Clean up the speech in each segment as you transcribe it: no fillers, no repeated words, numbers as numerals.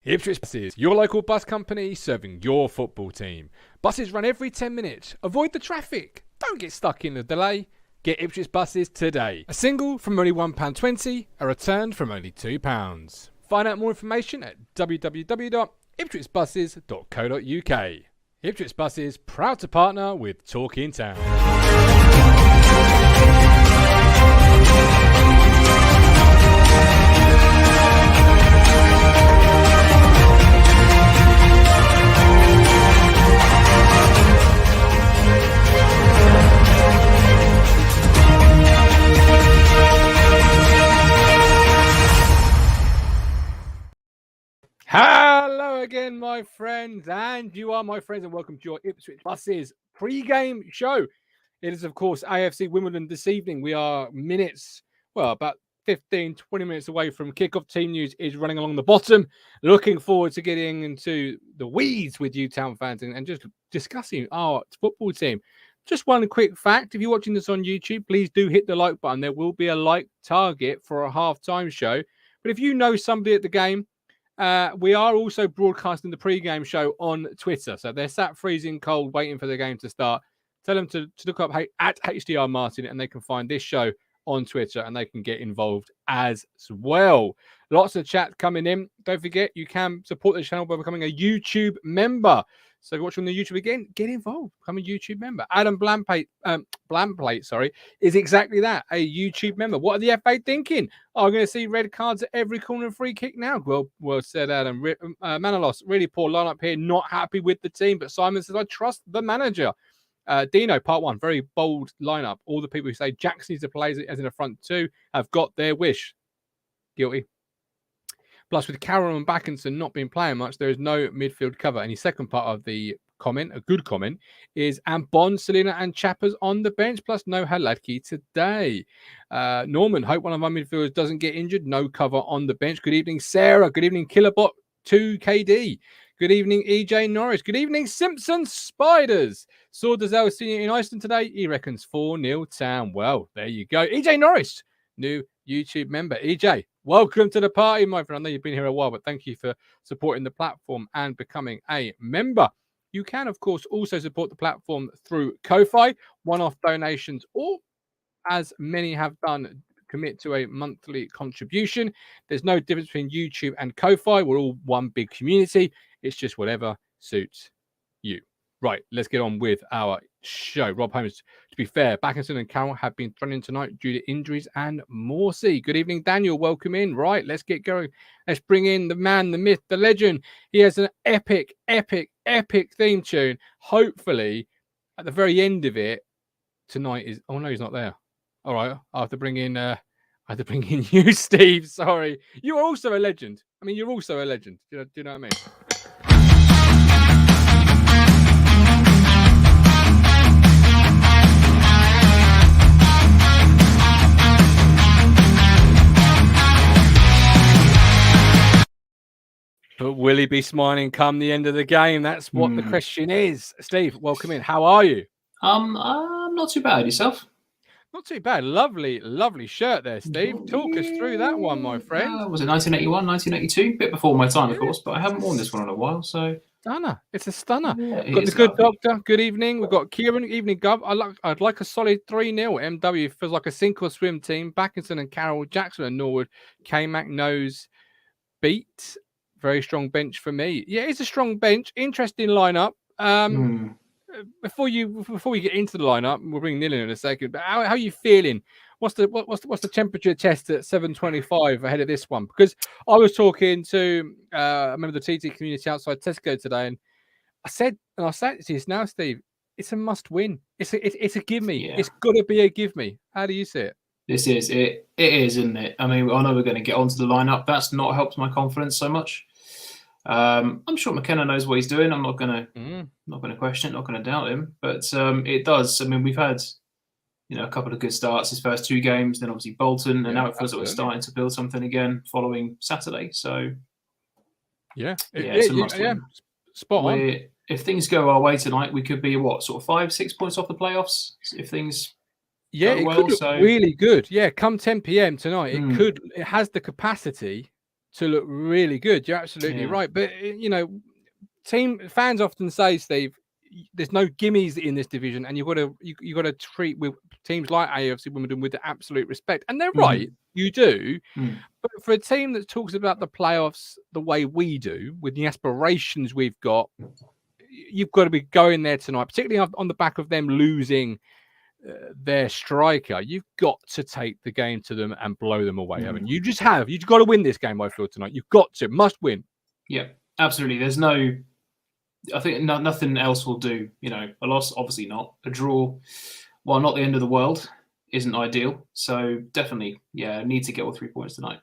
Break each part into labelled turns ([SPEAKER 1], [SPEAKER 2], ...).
[SPEAKER 1] Ipswich Buses, your local bus company serving your football team. Buses run every 10 minutes. Avoid the traffic. Don't get stuck in the delay. Get Ipswich Buses today. A single from only £1.20, a return from only £2. Find out more information at www.ipswichbuses.co.uk. Ipswich Buses, proud to partner with Talk in Town. Hello again, my friends, and you are my friends, and welcome to your Ipswich Buses pre-game show. It is, of course, AFC Wimbledon this evening. We are about 15, 20 minutes away from kickoff. Team news is running along the bottom. Looking forward to getting into the weeds with you, Town fans, and just discussing our football team. Just one quick fact, if you're watching this on YouTube, please do hit the like button. There will be a like target for a half-time show. But if you know somebody at the game, we are also broadcasting the pre-game show on Twitter. So they're sat freezing cold waiting for the game to start. Tell them to look up at HDR Martin and they can find this show on Twitter and they can get involved as well. Lots of chat coming in. Don't forget, you can support the channel by becoming a YouTube member. So if you're watching the YouTube again, get involved. Become a YouTube member. Adam Blamplate, is exactly that, a YouTube member. What are the FA thinking? I'm going to see red cards at every corner and free kick now. Well said, Adam. Manalos, really poor lineup here. Not happy with the team. But Simon says, I trust the manager. Dino, part one, very bold lineup. All the people who say Jackson needs to play as in the front two have got their wish. Guilty. Plus, with Carroll and Backinson not been playing much, there is no midfield cover. And the second part of the comment, a good comment, is and Bond, Selina and Chappers on the bench, plus no Haladki today. Norman, hope one of my midfielders doesn't get injured. No cover on the bench. Good evening, Sarah. Good evening, Killerbot 2KD. Good evening, EJ Norris. Good evening, Simpson Spiders. Saw Dazelle Senior in Iceland today. He reckons 4-0 Town. Well, there you go. EJ Norris, new YouTube member. EJ, welcome to the party, my friend. I know you've been here a while, but thank you for supporting the platform and becoming a member. You can, of course, also support the platform through Ko-Fi, one-off donations, or as many have done, commit to a monthly contribution. There's no difference between YouTube and Ko-Fi. We're all one big community. It's just whatever suits you. Right, let's get on with our show. Rob Holmes, to be fair, Backinson and Carroll have been thrown in tonight due to injuries and Morsey. Good evening, Daniel. Welcome in. Right, let's get going. Let's bring in the man, the myth, the legend. He has an epic theme tune. Hopefully, at the very end of it, tonight is... Oh, no, he's not there. All right, I have to bring in you, Steve. Sorry. You are also a legend. I mean, you're also a legend. Do you know what I mean? But will he be smiling come the end of the game? That's what the question is. Steve, welcome in. How are you?
[SPEAKER 2] I'm not too bad. Yourself?
[SPEAKER 1] Not too bad. Lovely shirt there, Steve. Talk us through that one, my friend.
[SPEAKER 2] Was it 1981, 1982? Bit before my time, of course, but I haven't worn this one in a while, so...
[SPEAKER 1] Stunner. It's a stunner.
[SPEAKER 2] Yeah,
[SPEAKER 1] Got the good doctor. Good evening. We've got Kieran. Evening, Gov. I'd like a solid 3-0. MW feels like a sink or swim team. Backinson and Carroll, Jackson and Norwood. K-Mac knows beat. Very strong bench for me. Yeah, it's a strong bench. Interesting lineup. Before we get into the lineup, we'll bring Neil in a second. But how are you feeling? What's the temperature test at 7:25 ahead of this one? Because I was talking to a member of the TT community outside Tesco today, and I said to you now, Steve, it's a must win. It's a give me. Yeah. It's got to be a give me. How do you see it?
[SPEAKER 2] This is it. It is, isn't it? I mean, I know we're going to get onto the lineup. That's not helped my confidence so much. I'm sure McKenna knows what he's doing. I'm not going to question it, not going to doubt him. But it does. I mean, we've had a couple of good starts his first two games, then obviously Bolton, and now it feels like we're starting to build something again following Saturday. So
[SPEAKER 1] spot on.
[SPEAKER 2] If things go our way tonight, we could be 5-6 points off the playoffs if things.
[SPEAKER 1] Yeah, it could look really good. Yeah, come 10 p.m. tonight, it has the capacity to look really good. You're absolutely right. But, fans often say, Steve, there's no gimmies in this division, and you've got to treat with teams like AFC Wimbledon with the absolute respect. And they're right, you do. But for a team that talks about the playoffs the way we do, with the aspirations we've got, you've got to be going there tonight, particularly on the back of them losing their striker. You've got to take the game to them and blow them away, haven't you? You've got to win this game, I feel, tonight. You've got to, must win.
[SPEAKER 2] Yeah, absolutely. There's no, I think nothing else will do. A loss, obviously not. A draw, while not the end of the world, isn't ideal. So definitely, need to get all 3 points tonight.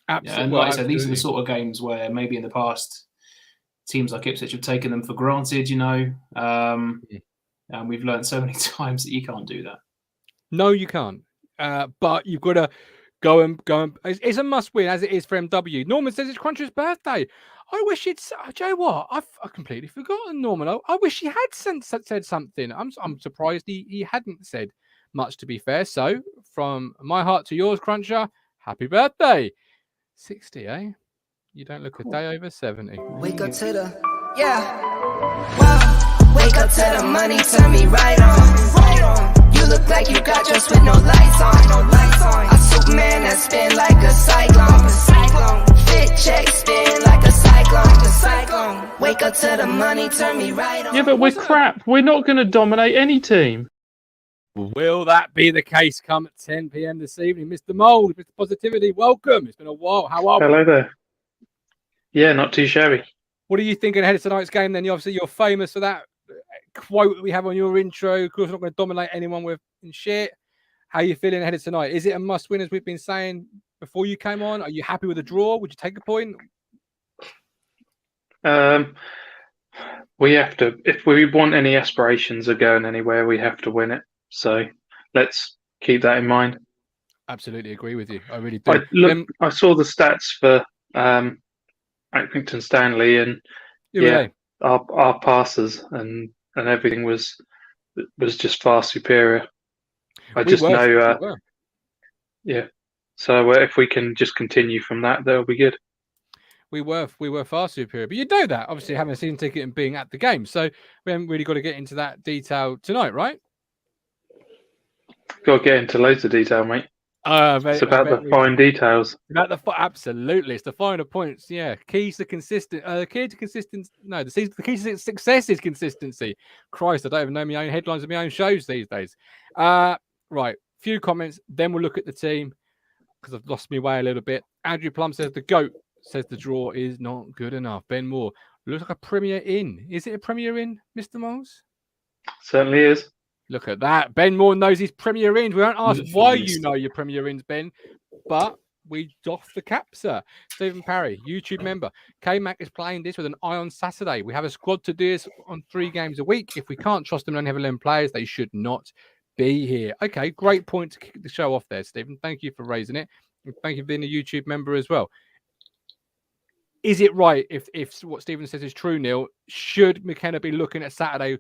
[SPEAKER 1] Absolutely.
[SPEAKER 2] And like I said, these are the sort of games where maybe in the past, teams like Ipswich have taken them for granted, and we've learned so many times that you can't do that. No,
[SPEAKER 1] you can't. But you've got to go and. It's a must win, as it is for MW. Norman says it's Cruncher's birthday. I wish it's. Do you know what? I've completely forgotten, Norman. I wish he had said something. I'm surprised he hadn't said much, to be fair. So, from my heart to yours, Cruncher, happy birthday. 60, eh? You don't look a day over 70.
[SPEAKER 3] Wake up to the, wow. Wake up to the money, turn me right on. You look like you got dressed with no lights on. A Superman that spin like a cyclone. Fit check, spin like a cyclone. Wake up to the money, turn me right on.
[SPEAKER 4] Yeah, but we're crap. We're not going to dominate any team.
[SPEAKER 1] Will that be the case come at 10 p.m. this evening? Mr. Mould, Mr. Positivity, welcome. It's been a while. How are we?
[SPEAKER 4] Hello there. Yeah, not too shabby.
[SPEAKER 1] What are you thinking ahead of tonight's game then? Obviously, you're famous for that quote that we have on your intro. Of course, we're not going to dominate anyone with shit. How are you feeling ahead of tonight? Is it a must-win, as we've been saying before you came on? Are you happy with the draw? Would you take a point?
[SPEAKER 4] We have to. If we want any aspirations of going anywhere, we have to win it. So let's keep that in mind.
[SPEAKER 1] Absolutely agree with you. I really do.
[SPEAKER 4] I saw the stats for Accrington Stanley, and our passes and everything was just far superior. So if we can just continue from that, that'll be good.
[SPEAKER 1] We were far superior, but you know that, obviously, having a season ticket and being at the game. So we haven't really got to get into that detail tonight, right?
[SPEAKER 4] Got to get into loads of detail, mate. It's about the fine details.
[SPEAKER 1] Absolutely, it's the finer points. Yeah, keys to consistent. The key to success is consistency. Christ, I don't even know my own headlines of my own shows these days. Right, few comments, then we'll look at the team because I've lost my way a little bit. Andrew Plum says the GOAT says the draw is not good enough. Ben Moore looks like a Premier Inn. Is it a Premier Inn, Mr. Moles?
[SPEAKER 4] Certainly is.
[SPEAKER 1] Look at that. Ben Moore knows his Premier Inns. We won't ask why you know your Premier Inns, Ben, but we doff the cap, sir. Stephen Parry, YouTube member. K-Mac is playing this with an eye on Saturday. We have a squad to do this on 3 games a week. If we can't trust them and only have 11 players, they should not be here. Okay, great point to kick the show off there, Stephen. Thank you for raising it. And thank you for being a YouTube member as well. Is it right if what Stephen says is true, Neil? Should McKenna be looking at Saturday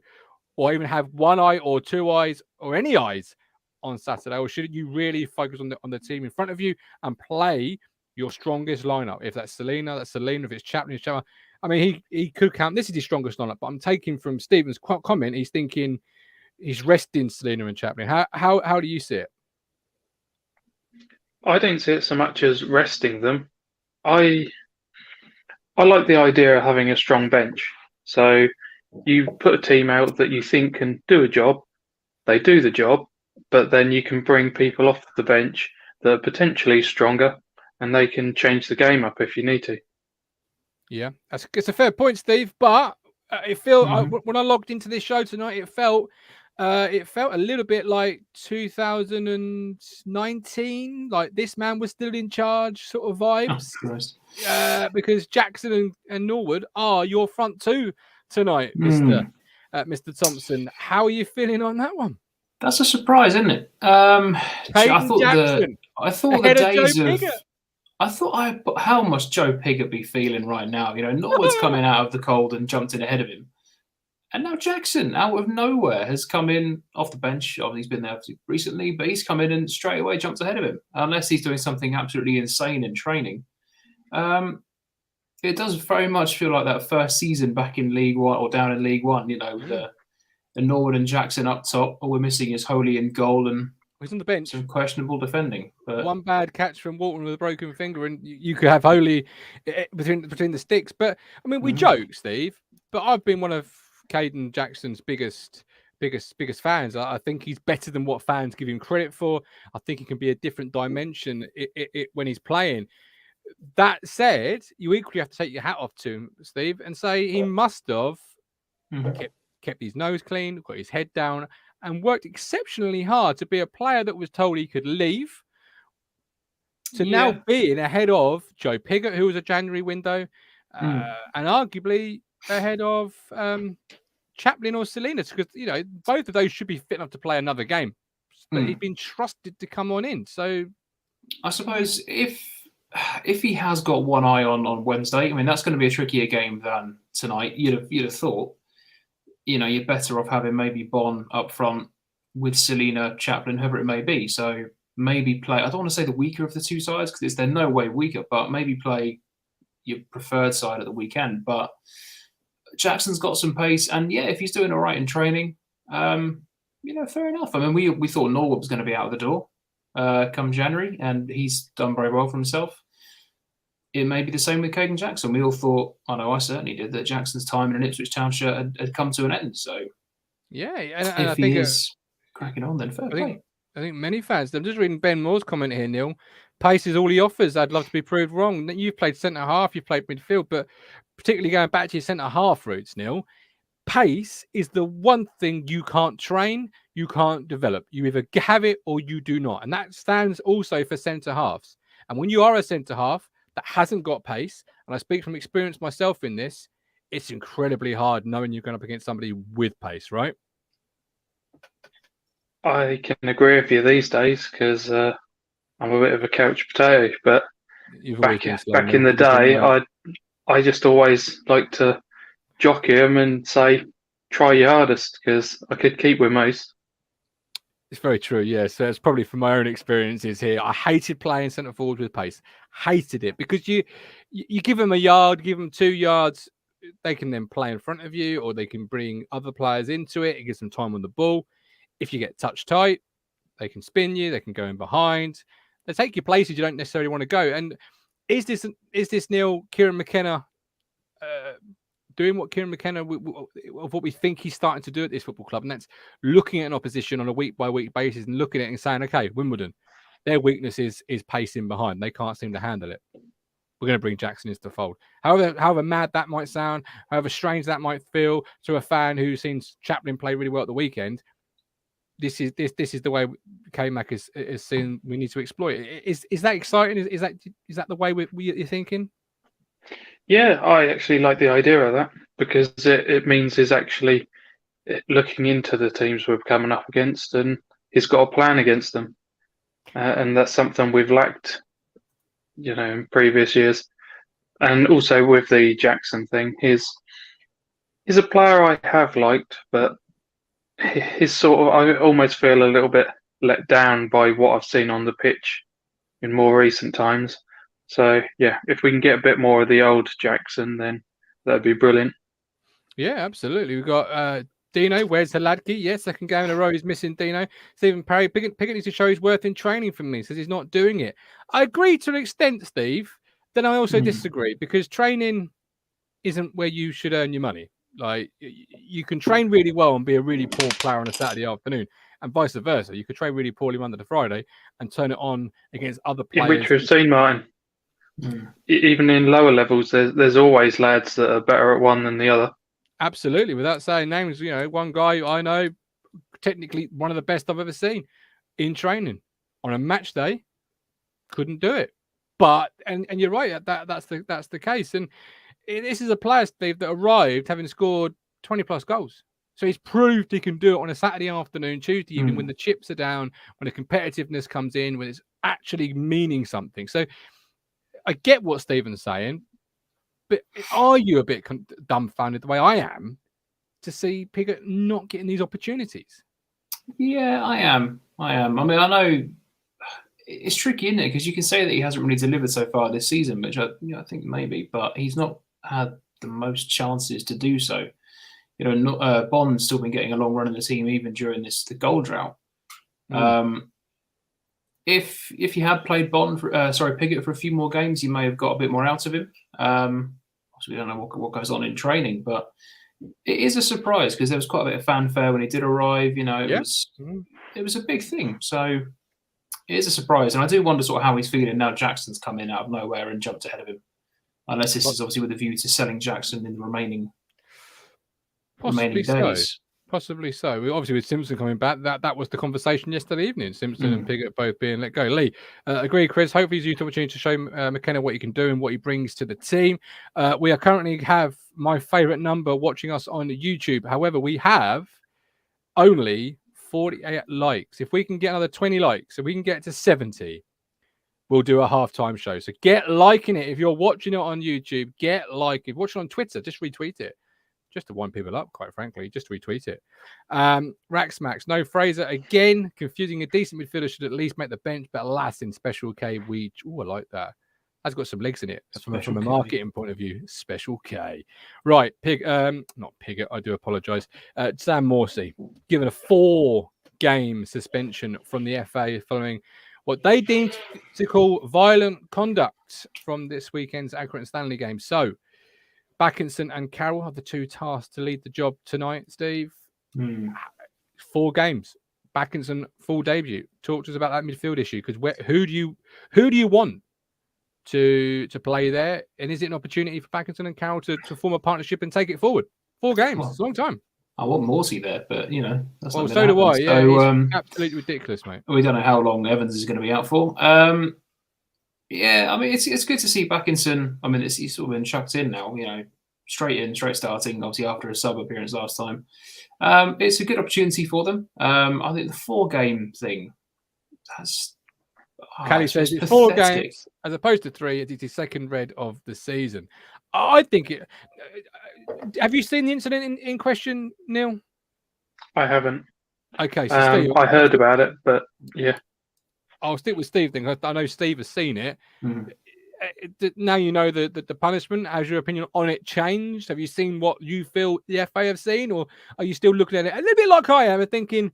[SPEAKER 1] or even have one eye or 2 eyes or any eyes on Saturday? Or should you really focus on the team in front of you and play your strongest lineup? If that's Selena, that's Selena. If it's Chaplin, it's Chaplin. I mean, he could count. This is his strongest lineup, but I'm taking from Stephen's comment. He's thinking he's resting Selena and Chaplin. How do you see it?
[SPEAKER 4] I don't see it so much as resting them. I like the idea of having a strong bench. So you put a team out that you think can do a job, they do the job, but then you can bring people off the bench that are potentially stronger and they can change the game up if you need to. Yeah,
[SPEAKER 1] it's a fair point, Steve, but it feels when I logged into this show tonight, it felt a little bit like 2019, like this man was still in charge sort of vibes. Because Jackson and Norwood are your front two tonight, Mr. Thompson. How are you feeling on that one?
[SPEAKER 2] That's a surprise, isn't it? I thought how must Joe Pigott be feeling right now? Norwood's coming out of the cold and jumped in ahead of him. And now Jackson, out of nowhere, has come in off the bench. Obviously, he's been there recently, but he's come in and straight away jumps ahead of him. Unless he's doing something absolutely insane in training. It does very much feel like that first season back in League One or down in League One, with the Norwood and Jackson up top. All we're missing is Holy in goal and
[SPEAKER 1] he's on the bench.
[SPEAKER 2] Some questionable defending. But
[SPEAKER 1] one bad catch from Walton with a broken finger, and you could have Holy between the sticks. But I mean, we joke, Steve. But I've been one of Caden Jackson's biggest fans. I think he's better than what fans give him credit for. I think he can be a different dimension when he's playing. That said, you equally have to take your hat off to him, Steve, and say he must have kept his nose clean, got his head down, and worked exceptionally hard to be a player that was told he could leave, to now being ahead of Joe Pigott, who was a January window, and arguably ahead of Chaplin or Salinas, because both of those should be fit enough to play another game, but he's been trusted to come on in. So
[SPEAKER 2] I suppose if he has got one eye on Wednesday, I mean, that's going to be a trickier game than tonight. You'd have thought, you're better off having maybe Bon up front with Selina, Chaplin, whoever it may be. So maybe play, I don't want to say the weaker of the two sides because they're no way weaker, but maybe play your preferred side at the weekend. But Jackson's got some pace, and if he's doing all right in training, fair enough. I mean, we thought Norwood was going to be out of the door come January, and he's done very well for himself. It may be the same with Caden Jackson. We all thought, I certainly did, that Jackson's time in an Ipswich Town shirt had come to an end. So,
[SPEAKER 1] and
[SPEAKER 2] if
[SPEAKER 1] I
[SPEAKER 2] he
[SPEAKER 1] think
[SPEAKER 2] is cracking on, then fair play.
[SPEAKER 1] I think many fans, I'm just reading Ben Moore's comment here, Neil. Pace is all he offers. I'd love to be proved wrong. You've played centre-half, you've played midfield, but particularly going back to your centre-half roots, Neil, pace is the one thing you can't train, you can't develop. You either have it or you do not. And that stands also for centre-halves. And when you are a centre-half that hasn't got pace, and I speak from experience myself in this, it's incredibly hard knowing you're going up against somebody with pace, right?
[SPEAKER 4] I can agree with you these days because I'm a bit of a couch potato. But back in the day, I just always like to jockey him and say, try your hardest, because I could keep with most.
[SPEAKER 1] It's very true, yeah. So it's probably from my own experiences here. I hated playing centre forward with pace. Hated it because you give them a yard, give them 2 yards, they can then play in front of you, or they can bring other players into it. It gives them time on the ball. If you get touch tight, they can spin you. They can go in behind. They take you places you don't necessarily want to go. And is this Neil Kieran McKenna doing what Kieran McKenna of what we think he's starting to do at this football club, and that's looking at an opposition on a week-by-week basis and looking at it and saying, okay, Wimbledon, their weakness is pacing behind. They can't seem to handle it. We're going to bring Jackson into the fold. However mad that might sound, however strange that might feel to a fan who's seen Chaplin play really well at the weekend, this is the way K-Mac is seen we need to exploit it. Is that exciting? Is that the way you're thinking?
[SPEAKER 4] Yeah, I actually like the idea of that because it means he's actually looking into the teams we're coming up against and he's got a plan against them. And that's something we've lacked, in previous years. And also with the Jackson thing, he's a player I have liked, but he's I almost feel a little bit let down by what I've seen on the pitch in more recent times. So, if we can get a bit more of the old Jackson, then that'd be brilliant.
[SPEAKER 1] Yeah, absolutely. We've got Dino, where's Haladki? Yes, second game in a row he's missing Dino. Stephen Parry, Pickett needs to show his worth in training for me, says he's not doing it. I agree to an extent, Steve. Then I also disagree because training isn't where you should earn your money. Like, you can train really well and be a really poor player on a Saturday afternoon, and vice versa. You could train really poorly Monday to Friday and turn it on against other players.
[SPEAKER 4] Which we've seen, Martin. Even in lower levels, there's always lads that are better at one than the other.
[SPEAKER 1] Absolutely, without saying names, one guy I know, technically one of the best I've ever seen in training on a match day, couldn't do it. But and you're right, that's the case. And this is a player, Steve, that arrived having scored 20 plus goals. So he's proved he can do it on a Saturday afternoon, Tuesday evening, when the chips are down, when the competitiveness comes in, when it's actually meaning something. So I get what Stephen's saying, but are you a bit dumbfounded the way I am to see Pigott not getting these opportunities?
[SPEAKER 2] Yeah, I am. I mean, I know it's tricky, isn't it? Because you can say that he hasn't really delivered so far this season, which I think maybe, but he's not had the most chances to do so. Bond's still been getting a long run in the team even during the goal drought. If you had played Piggott for a few more games, you may have got a bit more out of him. Obviously, we don't know what goes on in training, but it is a surprise because there was quite a bit of fanfare when he did arrive. It was a big thing. So it is a surprise, and I do wonder sort of how he's feeling now. Jackson's come in out of nowhere and jumped ahead of him, unless this is obviously with a view to selling Jackson in the remaining days.
[SPEAKER 1] Possibly so. Obviously, with Simpson coming back, that was the conversation yesterday evening. Simpson and Piggott both being let go. Lee, agree, Chris. Hopefully, he's used the opportunity to show McKenna what he can do and what he brings to the team. We are currently have my favourite number watching us on YouTube. However, we have only 48 likes. If we can get another 20 likes, if we can get to 70, we'll do a halftime show. So get liking it. If you're watching it on YouTube, get like. If you're watching on Twitter, just retweet it. Just to wind people up, quite frankly, just retweet it. Raxmax, no Fraser again. Confusing a decent midfielder should at least make the bench, but alas, in Special K, I like that. That's got some legs in it from a marketing point of view. Special K. Right, not Piggott, I do apologise. Sam Morsey, given a 4-game suspension from the FA following what they deemed to call violent conduct from this weekend's Accrington Stanley game. So, Backinson and Carroll have the two tasks to lead the job tonight, Steve. 4 games. Backinson, full debut. Talk to us about that midfield issue, because who do you want to play there? And is it an opportunity for Backinson and Carroll to form a partnership and take it forward? 4 games. It's a long time.
[SPEAKER 2] I want Morsey there, but, that's not
[SPEAKER 1] so do I. Yeah,
[SPEAKER 2] so,
[SPEAKER 1] it's absolutely ridiculous, mate.
[SPEAKER 2] We don't know how long Evans is going to be out for. Yeah, I mean, it's good to see Backinson. I mean, he's sort of been chucked in now, straight starting, obviously after a sub appearance last time. It's a good opportunity for them. I think the 4-game thing,
[SPEAKER 1] Callie says it's 4 games as opposed to 3. It's his second red of the season. I think it. Have you seen the incident in question, Neil?
[SPEAKER 4] I haven't.
[SPEAKER 1] Okay, so Steve,
[SPEAKER 4] I heard about it, but yeah.
[SPEAKER 1] I'll stick with Steve then. I know Steve has seen it. Now you know the punishment. Has your opinion on it changed? Have you seen what you feel the FA have seen, or are you still looking at it a little bit like I am and thinking,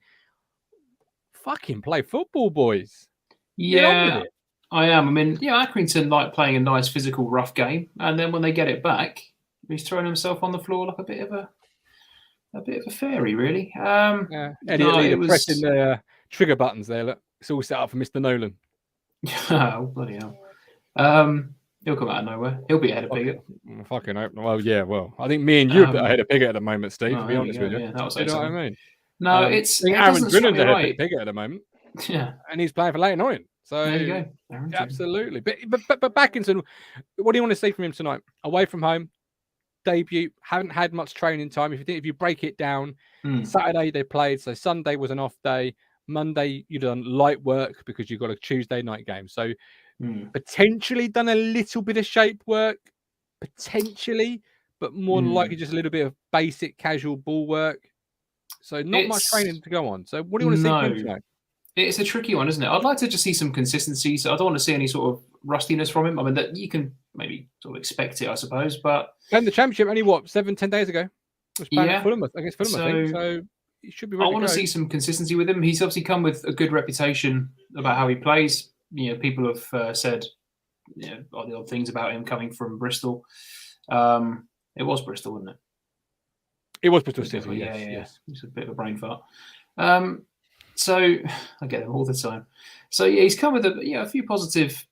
[SPEAKER 1] fucking play football, boys?
[SPEAKER 2] Yeah, I am. I mean, Accrington like playing a nice physical rough game, and then when they get it back, he's throwing himself on the floor like a bit of a fairy, really.
[SPEAKER 1] Elliot pressing the trigger buttons there. Look, it's all set up for Mr. Nolan.
[SPEAKER 2] Oh, bloody hell. He'll come out of nowhere. He'll be ahead of Piggott.
[SPEAKER 1] Fucking hope. Well, yeah. Well, I think me and you are ahead of Piggott at the moment, Steve. To be honest with you,
[SPEAKER 2] yeah, that was
[SPEAKER 1] you know what I mean.
[SPEAKER 2] No,
[SPEAKER 1] I think Aaron Drinnan's ahead of Piggott at the moment.
[SPEAKER 2] Yeah,
[SPEAKER 1] and he's playing for Leighton Orient. So
[SPEAKER 2] there you go.
[SPEAKER 1] Absolutely. But Backinson, what do you want to see from him tonight? Away from home, debut. Haven't had much training time. If you break it down, Saturday they played, so Sunday was an off day. Monday you've done light work because you've got a Tuesday night game. So potentially done a little bit of shape work, potentially, but more than likely just a little bit of basic casual ball work. So not much training to go on. So what do you want to see from him tonight?
[SPEAKER 2] It's a tricky one, isn't it? I'd like to just see some consistency. So I don't want to see any sort of rustiness from him. I mean, that you can maybe sort of expect it, I suppose. But
[SPEAKER 1] playing the championship only 7-10 days ago. Was playing Fulham against Fulham, I think. So he should be ready.
[SPEAKER 2] I want to see some consistency with him. He's obviously come with a good reputation about how he plays. People have said the odd things about him coming from Bristol. It was Bristol, wasn't it?
[SPEAKER 1] It was Bristol City. Yes.
[SPEAKER 2] It's a bit of a brain fart. So I get them all the time. So yeah, he's come with a few positive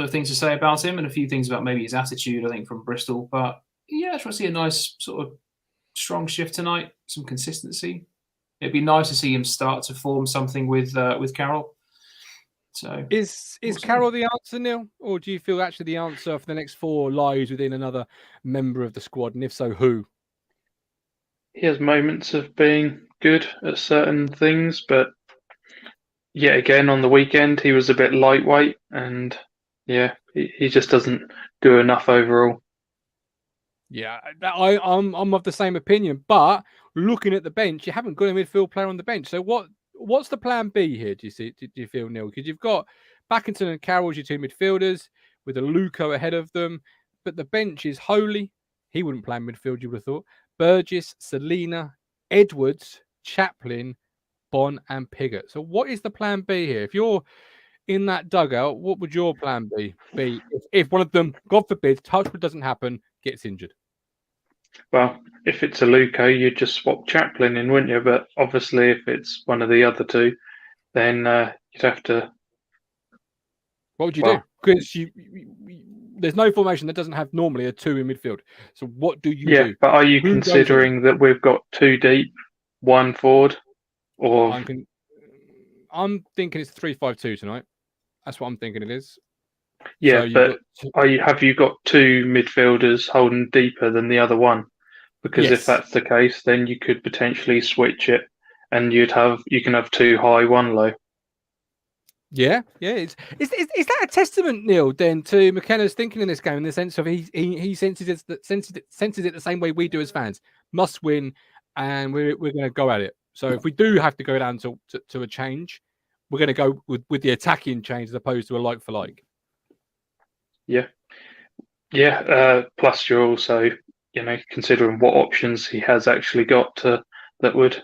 [SPEAKER 2] things to say about him, and a few things about maybe his attitude, I think, from Bristol. But yeah, I try to see a nice sort of strong shift tonight, some consistency. It'd be nice to see him start to form something with Carroll. So
[SPEAKER 1] is Carroll the answer, Neil, or do you feel actually the answer for the next 4 lies within another member of the squad, and if so, who?
[SPEAKER 4] He has moments of being good at certain things, but yet again on the weekend he was a bit lightweight, and he just doesn't do enough overall.
[SPEAKER 1] Yeah, I'm of the same opinion. But looking at the bench, you haven't got a midfield player on the bench. So what's the plan B here? Do you feel, Neil? Because you've got Backinson and Carroll's your two midfielders with a Luco ahead of them. But the bench is Holy. He wouldn't play in midfield, you would have thought. Burgess, Selina, Edwards, Chaplin, Bon, and Pigott. So what is the plan B here? If you're in that dugout, what would your plan be if one of them, God forbid, touch wood doesn't happen, gets injured?
[SPEAKER 4] Well, if it's a Luco, you'd just swap Chaplin in, wouldn't you? But obviously, if it's one of the other two, then you'd have to.
[SPEAKER 1] What would you do? Because there's no formation that doesn't have normally a two in midfield. So what do you do?
[SPEAKER 4] Yeah, but are you considering that we've got two deep, one forward, or?
[SPEAKER 1] I'm thinking it's 3-5-2 tonight. That's what I'm thinking it is.
[SPEAKER 4] Yeah, so but have you got two midfielders holding deeper than the other one? Because if that's the case, then you could potentially switch it, and you can have two high, one low.
[SPEAKER 1] Yeah. Is that a testament, Neil, then to McKenna's thinking in this game, in the sense of he senses it the same way we do as fans? Must win, and we're going to go at it. So if we do have to go down to a change, we're going to go with the attacking change as opposed to a like for like.
[SPEAKER 4] Yeah. Plus, you're also, considering what options he has actually got that would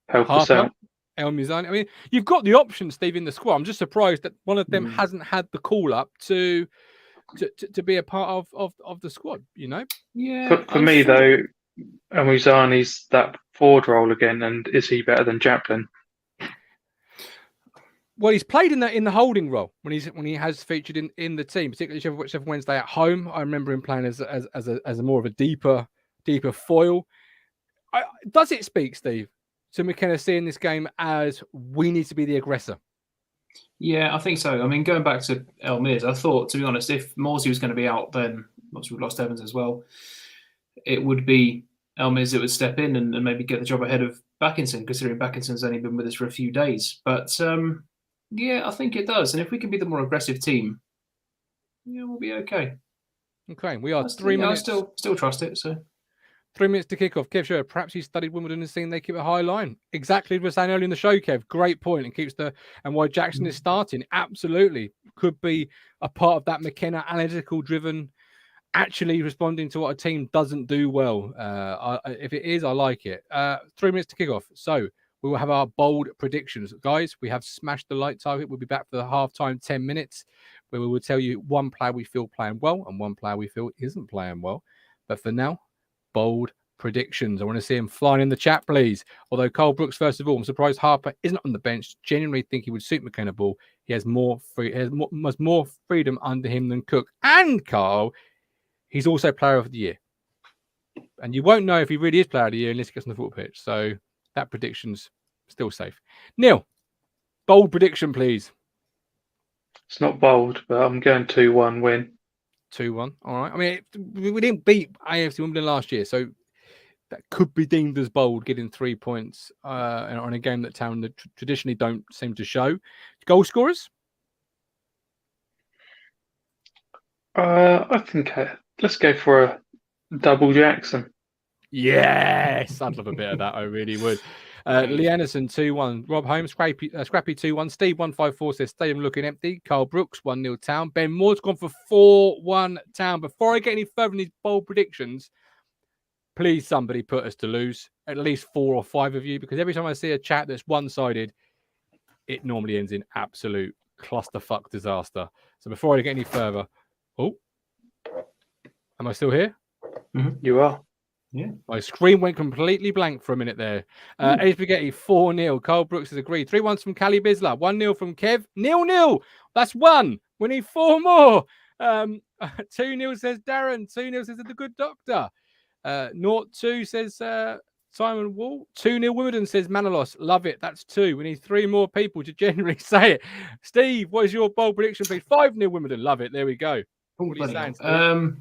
[SPEAKER 4] help us out.
[SPEAKER 1] El Mizani. I mean, you've got the options, Steve, in the squad. I'm just surprised that one of them hasn't had the call up to be a part of the squad.
[SPEAKER 4] Yeah. For me though, El Mizani's that forward role again, and is he better than Chaplin?
[SPEAKER 1] Well, he's played in the holding role when he has featured in the team, particularly Sheffield Wednesday at home. I remember him playing as a more of a deeper foil. Does it speak, Steve, to McKenna seeing this game as we need to be the aggressor?
[SPEAKER 2] Yeah, I think so. I mean, going back to El Miz, I thought, to be honest, if Morsey was going to be out, then obviously we've lost Evans as well. It would be El Miz that would step in and maybe get the job ahead of Backinson, considering Backinson's only been with us for a few days. But yeah, I think it does. And if we can be the more aggressive team, we'll be okay.
[SPEAKER 1] Okay, we are 3 minutes.
[SPEAKER 2] I still trust it. So
[SPEAKER 1] 3 minutes to kick off. Kev, sure, perhaps you studied Wimbledon and seen they keep a high line. Exactly as we were saying earlier in the show, Kev. Great point. And why Jackson is starting. Absolutely. Could be a part of that McKenna analytical driven, actually responding to what a team doesn't do well. If it is, I like it. 3 minutes to kick off. So we will have our bold predictions. Guys, we have smashed the light target. We'll be back for the halftime 10 minutes, where we will tell you one player we feel playing well and one player we feel isn't playing well. But for now, bold predictions. I want to see him flying in the chat, please. Although Carl Brooks, first of all, I'm surprised Harper isn't on the bench. Genuinely think he would suit McKenna Ball. He has more freedom under him than Cook. And Carl, he's also player of the year. And you won't know if he really is player of the year unless he gets on the football pitch. So that prediction's still safe. Neil, bold prediction, please.
[SPEAKER 4] It's not bold, but I'm going 2-1 win.
[SPEAKER 1] 2-1. All right. I mean, we didn't beat AFC Wimbledon last year, so that could be deemed as bold, getting 3 points on a game that Town traditionally don't seem to show. Goal scorers?
[SPEAKER 4] I think let's go for a double Jackson.
[SPEAKER 1] Yes, I'd love a bit of that. I really would. Lee Anderson 2-1. Rob Holmes, Scrappy 2-1. Steve 154 says stadium looking empty. Carl Brooks 1-0 Town. Ben Moore's gone for 4-1 Town. Before I get any further in these bold predictions, please somebody put us to lose. At least 4 or 5 of you, because every time I see a chat that's one-sided, it normally ends in absolute clusterfuck disaster. So before I get any further, am I still here?
[SPEAKER 4] Mm-hmm. You are.
[SPEAKER 1] Yeah. My screen went completely blank for a minute there. Eddie Spaghetti 4-0. Carl Brooks has agreed. 3-1 from Callie Bisler. 1-0 from Kev. 0-0. That's 1. We need 4 more. 2-0 says Darren. 2-0 says the good doctor. 0-2 says Simon Wall. 2-0 Wimbledon says Manolos. Love it. That's 2. We need 3 more people to genuinely say it. Steve, what is your bold prediction, please? 5-0 Wimbledon. Love it. There we go. What are you saying, Steve?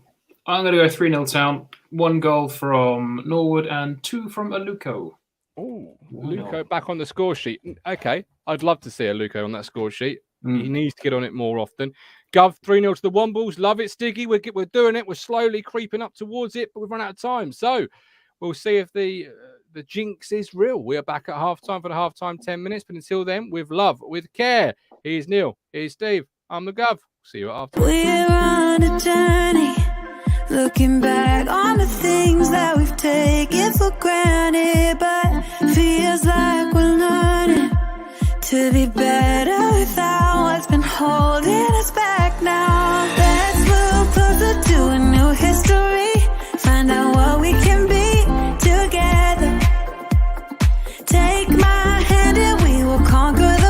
[SPEAKER 2] I'm going to go 3-0 Town. 1 goal from Norwood and 2 from Aluko.
[SPEAKER 1] Oh, Luco back on the score sheet. Okay, I'd love to see a Luco on that score sheet. He needs to get on it more often. Gov 3-0 to the Wombles. Love it, Stiggy. We're doing it. We're slowly creeping up towards it, but we've run out of time. So we'll see if the jinx is real. We are back at halftime for the halftime 10 minutes. But until then, with love, with care. Here's Neil. Here's Steve. I'm the Gov. See you after.
[SPEAKER 5] We're on a journey, looking back on the things that we've taken for granted, but feels like we're learning to be better.